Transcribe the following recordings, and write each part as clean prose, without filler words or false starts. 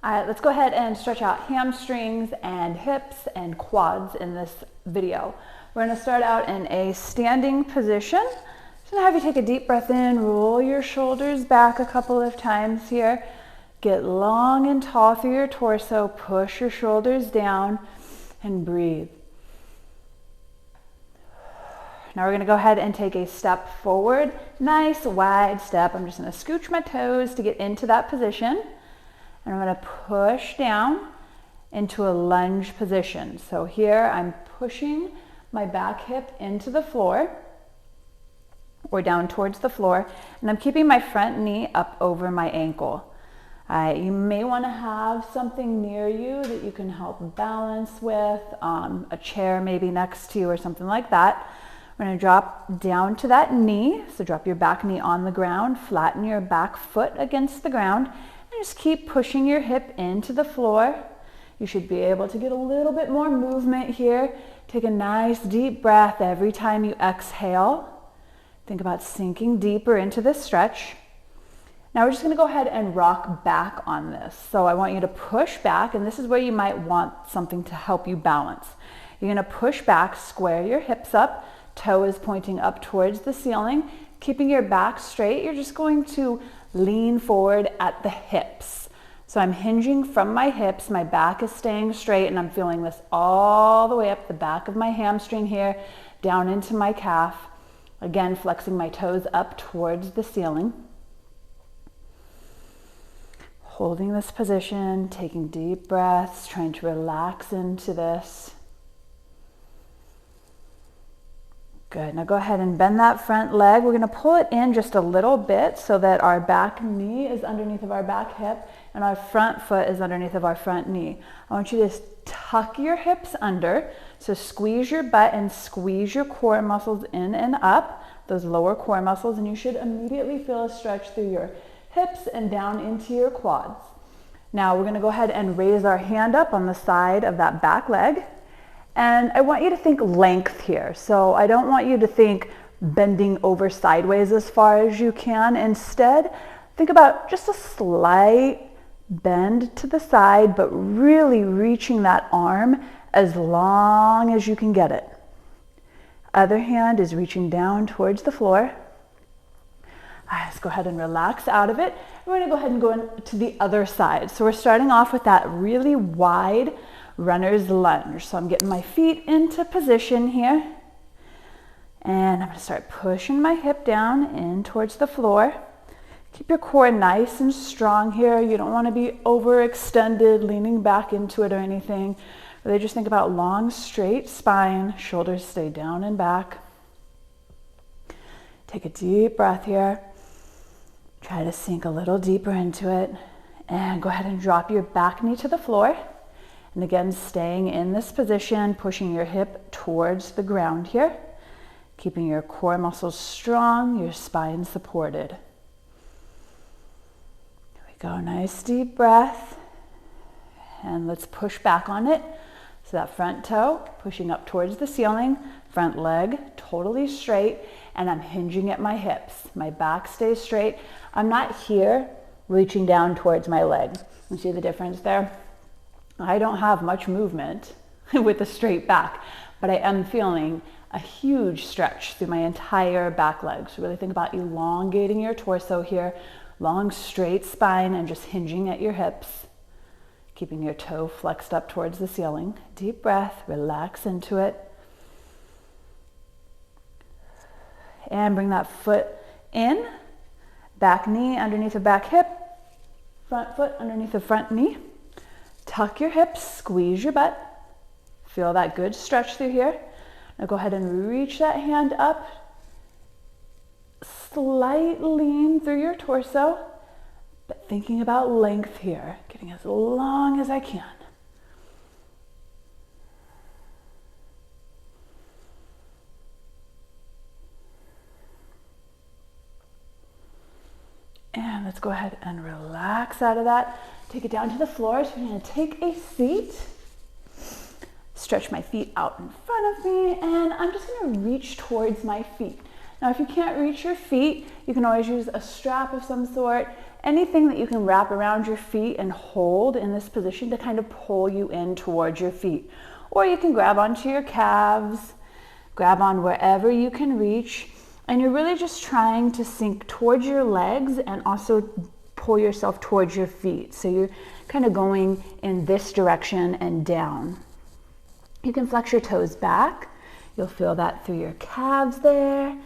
Let's go ahead and stretch out hamstrings and hips and quads in this video. We're going to start out in a standing position. Just going to have you take a deep breath in, roll your shoulders back a couple of times here. Get long and tall through your torso, push your shoulders down and breathe. Now we're going to go ahead and take a step forward, nice wide step. I'm just going to scooch my toes to get into that position. And I'm going to push down into a lunge position. So here I'm pushing my back hip into the floor or down towards the floor, and I'm keeping my front knee up over my ankle. You may want to have something near you that you can help balance with, a chair maybe next to you or something like that. We're going to drop down to that knee, so drop your back knee on the ground, flatten your back foot against the ground, and just keep pushing your hip into the floor. You should be able to get a little bit more movement here. Take a nice deep breath every time you exhale. Think about sinking deeper into this stretch. Now we're just going to go ahead and rock back on this. So I want you to push back, and this is where you might want something to help you balance. You're going to push back, square your hips up, toe is pointing up towards the ceiling. Keeping your back straight, you're just going to lean forward at the hips. So I'm hinging from my hips, my back is staying straight, and I'm feeling this all the way up the back of my hamstring here, down into my calf. Again, flexing my toes up towards the ceiling. Holding this position, taking deep breaths, trying to relax into this. Good. Now go ahead and bend that front leg. We're going to pull it in just a little bit so that our back knee is underneath of our back hip and our front foot is underneath of our front knee. I want you to tuck your hips under. So squeeze your butt and squeeze your core muscles in and up, those lower core muscles, and you should immediately feel a stretch through your hips and down into your quads. Now we're going to go ahead and raise our hand up on the side of that back leg. And I want you to think length here. So I don't want you to think bending over sideways as far as you can. Instead, think about just a slight bend to the side, but really reaching that arm as long as you can get it. Other hand is reaching down towards the floor. Let's go ahead and relax out of it. We're going to go ahead and go into the other side. So we're starting off with that really wide runner's lunge. So I'm getting my feet into position here. And I'm going to start pushing my hip down in towards the floor. Keep your core nice and strong here. You don't want to be overextended, leaning back into it or anything. Really just think about long, straight spine. Shoulders stay down and back. Take a deep breath here. Try to sink a little deeper into it. And go ahead and drop your back knee to the floor. And again, staying in this position, pushing your hip towards the ground here. Keeping your core muscles strong, your spine supported. Here we go, nice deep breath. And let's push back on it. So that front toe pushing up towards the ceiling, front leg totally straight, and I'm hinging at my hips. My back stays straight. I'm not here reaching down towards my leg. You see the difference there? I don't have much movement with a straight back, but I am feeling a huge stretch through my entire back leg. So really think about elongating your torso here, long straight spine, and just hinging at your hips, keeping your toe flexed up towards the ceiling. Deep breath, relax into it. And bring that foot in, back knee underneath the back hip, front foot underneath the front knee. Tuck your hips, squeeze your butt. Feel that good stretch through here. Now go ahead and reach that hand up. Slight lean through your torso, but thinking about length here, getting as long as I can. And let's go ahead and relax out of that. Take it down to the floor. So I'm going to take a seat. Stretch my feet out in front of me, and I'm just going to reach towards my feet. Now, if you can't reach your feet, you can always use a strap of some sort anything that you can wrap around your feet and hold in this position to kind of pull you in towards your feet. Or you can grab onto your calves, grab on wherever you can reach, and you're really just trying to sink towards your legs and also pull yourself towards your feet. So you're kind of going in this direction and down. You can flex your toes back. You'll feel that through your calves there.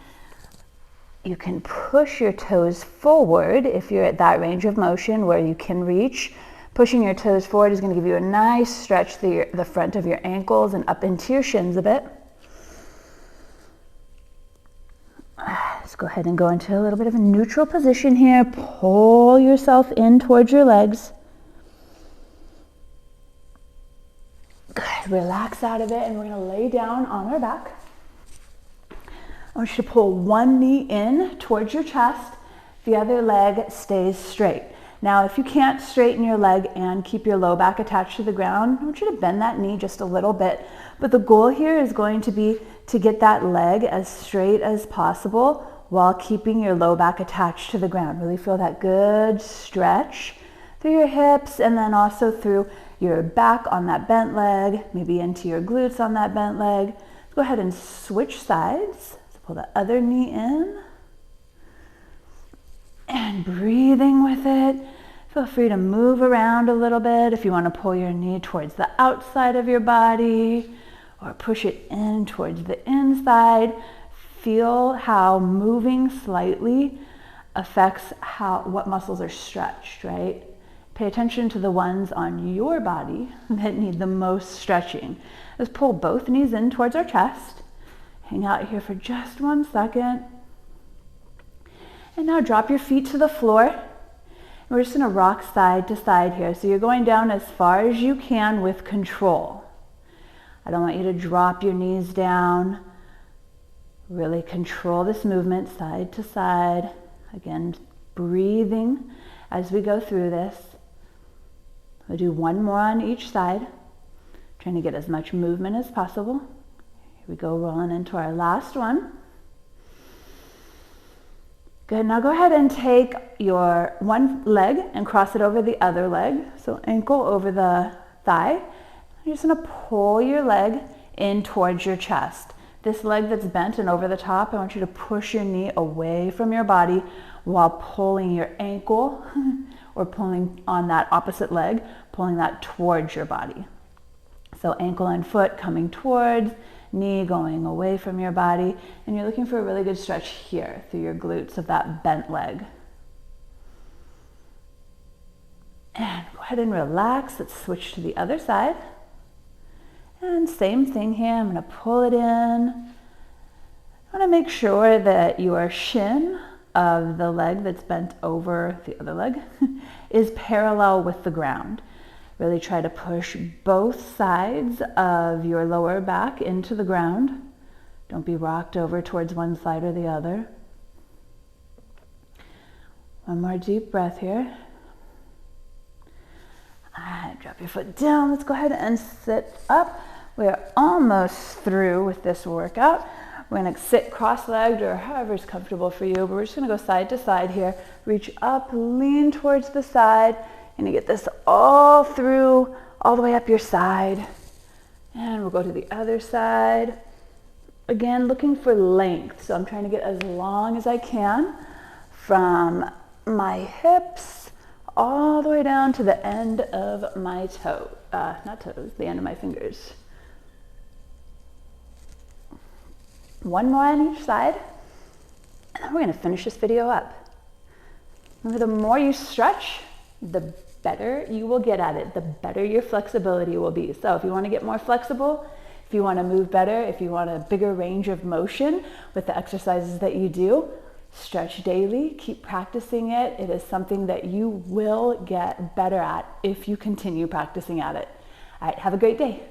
You can push your toes forward if you're at that range of motion where you can reach. Pushing your toes forward is going to give you a nice stretch through the front of your ankles and up into your shins a bit. Let's go ahead and go into a little bit of a neutral position here. Pull yourself in towards your legs. Good. Relax out of it, and we're going to lay down on our back. I want you to pull one knee in towards your chest. The other leg stays straight. Now, if you can't straighten your leg and keep your low back attached to the ground, I want you to bend that knee just a little bit. But the goal here is going to be to get that leg as straight as possible while keeping your low back attached to the ground. Really feel that good stretch through your hips and then also through your back on that bent leg, maybe into your glutes on that bent leg. Go ahead and switch sides. Pull the other knee in and breathing with it. Feel free to move around a little bit if you want to pull your knee towards the outside of your body or push it in towards the inside. Feel how moving slightly affects what muscles are stretched, right? Pay attention to the ones on your body that need the most stretching. Let's pull both knees in towards our chest. Hang out here for just 1 second. And now drop your feet to the floor. And we're just going to rock side to side here. So you're going down as far as you can with control. I don't want you to drop your knees down. Really control this movement side to side. Again, breathing as we go through this. We'll do one more on each side. Trying to get as much movement as possible. Here we go, rolling into our last one. Good, now go ahead and take your one leg and cross it over the other leg. So ankle over the thigh. You're just gonna pull your leg in towards your chest. This leg that's bent and over the top, I want you to push your knee away from your body while pulling your ankle or pulling on that opposite leg, pulling that towards your body. So ankle and foot coming towards, knee going away from your body, and you're looking for a really good stretch here through your glutes of that bent leg. And go ahead and relax. Let's switch to the other side. And same thing here, I'm gonna pull it in. I wanna make sure that your shin of the leg that's bent over the other leg is parallel with the ground. Really try to push both sides of your lower back into the ground. Don't be rocked over towards one side or the other. One more deep breath here. Drop your foot down. Let's go ahead and sit up. We're almost through with this workout. We're going to sit cross-legged or however is comfortable for you, but we're just going to go side to side here. Reach up, lean towards the side. You're going to get this all through, all the way up your side. And we'll go to the other side. Again, looking for length. So I'm trying to get as long as I can from my hips all the way down to the end of my toe. Not toes, the end of my fingers. One more on each side. And then we're going to finish this video up. Remember, the more you stretch, the better you will get at it, the better your flexibility will be. So if you want to get more flexible, if you want to move better, if you want a bigger range of motion with the exercises that you do, stretch daily, keep practicing it. It is something that you will get better at if you continue practicing at it. All right, have a great day.